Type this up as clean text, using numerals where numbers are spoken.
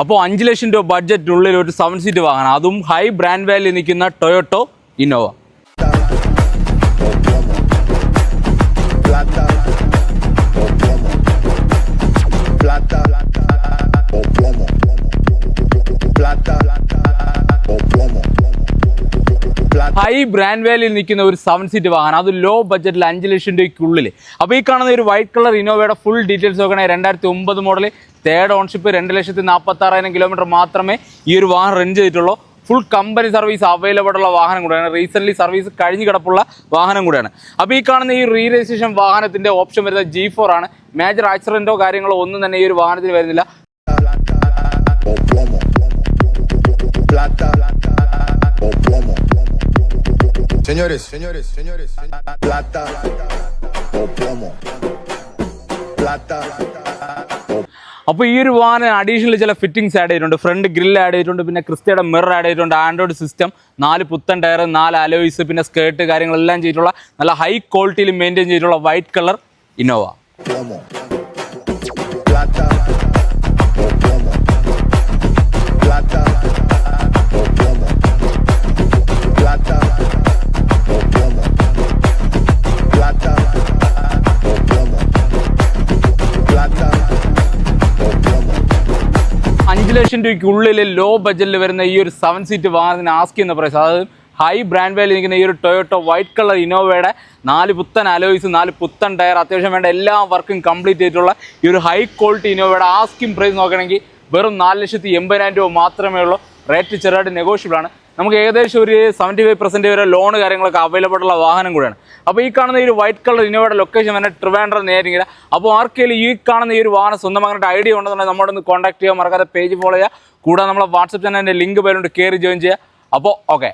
അപ്പോൾ 5 ലക്ഷം രൂപ ബഡ്ജറ്റിനുള്ളിൽ ഒരു 7 സീറ്റ് വാങ്ങണം, അതും ഹൈ ബ്രാൻഡ് വാല്യൂ നിൽക്കുന്ന ടൊയോട്ടോ ഇന്നോവ. ഹൈ ബ്രാൻഡ് വാല്യൂയിൽ നിൽക്കുന്ന ഒരു 7 സീറ്റ് വാഹനം, അത് ലോ ബഡ്ജറ്റിൽ 5 ലക്ഷം രൂപയ്ക്കുള്ളിൽ. അപ്പോൾ ഈ കാണുന്ന ഒരു വൈറ്റ് കളർ ഇന്നോവയുടെ ഫുൾ ഡീറ്റെയിൽസ് നോക്കണേ. 2009 മോഡൽ, തേർഡ് ഓൺഷിപ്പ്, 2,46,000 കിലോമീറ്റർ മാത്രമേ ഈ ഒരു വാഹനം റെന്റ് ചെയ്തിട്ടുള്ളൂ. ഫുൾ കമ്പനി സർവീസ് അവൈലബിൾ ഉള്ള വാഹനം കൂടെയാണ്, റീസെൻ്റ്ലി സർവീസ് കഴിഞ്ഞ് കിടപ്പുള്ള വാഹനം കൂടെയാണ്. അപ്പോൾ ഈ കാണുന്ന ഈ റീ രജിസ്ട്രേഷൻ വാഹനത്തിൻ്റെ ഓപ്ഷൻ വരുന്നത് G4 ആണ്. മേജർ ആക്സിഡൻറ്റോ കാര്യങ്ങളോ ഒന്നും തന്നെ ഈ ഒരു വാഹനത്തിന് വരുന്നില്ല. Señores, plata o plomo, plata. അപ്പോൾ ഈ ഒരു വാഹനം അഡീഷണൽ ചില ഫിറ്റിംഗ്സ് ആഡ് ചെയ്തിട്ടുണ്ട്. ഫ്രണ്ട് ഗ്രില്ല് ആഡ് ചെയ്തിട്ടുണ്ട്, പിന്നെ ക്രിസ്റ്റയുടെ മിറർ ആഡ് ചെയ്തിട്ടുണ്ട്, ആൻഡ്രോയിഡ് സിസ്റ്റം, 4 പുത്തൻ ടയർ, 4 അലോയ്സ്, പിന്നെ സ്കേർട്ട് കാര്യങ്ങളെല്ലാം ചെയ്തിട്ടുള്ള നല്ല ഹൈ ക്വാളിറ്റിയിൽ മെയിൻറ്റെയിൻ ചെയ്തിട്ടുള്ള വൈറ്റ് കളർ ഇന്നോവ. ലക്ഷം രൂപയ്ക്കുള്ളിൽ ലോ ബഡ്ജറ്റിൽ വരുന്ന ഈ ഒരു 7 സീറ്റ് വാഹനത്തിന് ആസ്ക് ചെയ്യുന്ന പ്രൈസ്, അതായത് ഹൈ ബ്രാൻഡ് വാല്യൂ നിൽക്കുന്ന ഈ ഒരു ടൊയോട്ടോ വൈറ്റ് കളർ ഇന്നോവയുടെ 4 പുത്തൻ അലോയ്സ്, 4 പുത്തൻ ടയർ, അത്യാവശ്യം വേണ്ട എല്ലാ വർക്കും കംപ്ലീറ്റ് ചെയ്തിട്ടുള്ള ഈ ഒരു ഹൈ ക്വാളിറ്റി ഇന്നോവയുടെ ആസ്കിംഗ് പ്രൈസ് നോക്കണമെങ്കിൽ വെറും 4,80,000 രൂപ മാത്രമേ ഉള്ളൂ. റേറ്റ് ചെറുതായിട്ട് നെഗോഷ്യബിൾ ആണ്. നമുക്ക് ഏകദേശം ഒരു 75% വരെ ലോൺ കാര്യങ്ങളൊക്കെ അവൈലബിൾ ഉള്ള വാഹനം കൂടെയാണ്. അപ്പോൾ ഈ കാണുന്ന ഈ ഒരു വൈറ്റ് കളർ ഇന്നോവയുടെ ലൊക്കേഷൻ തന്നെ ട്രിവാൻഡ്രം നേരിങ്ങില്ല. അപ്പോൾ ആർക്കെങ്കിലും ഈ കാണുന്ന ഈ ഒരു വാഹനം സ്വന്തമായിട്ട് ഐഡിയ ഉണ്ടെന്നുണ്ടെങ്കിൽ നമ്മളൊന്ന് കോൺടാക്ട് ചെയ്യുക, മറക്കാതെ പേജ് ഫോളോ ചെയ്യുക. കൂടാതെ നമ്മളെ വാട്സപ്പ് ചാനലിൻ്റെ ലിങ്ക് പേരുണ്ട്, കയറി ജോയിൻ ചെയ്യുക. അപ്പോൾ ഓക്കെ.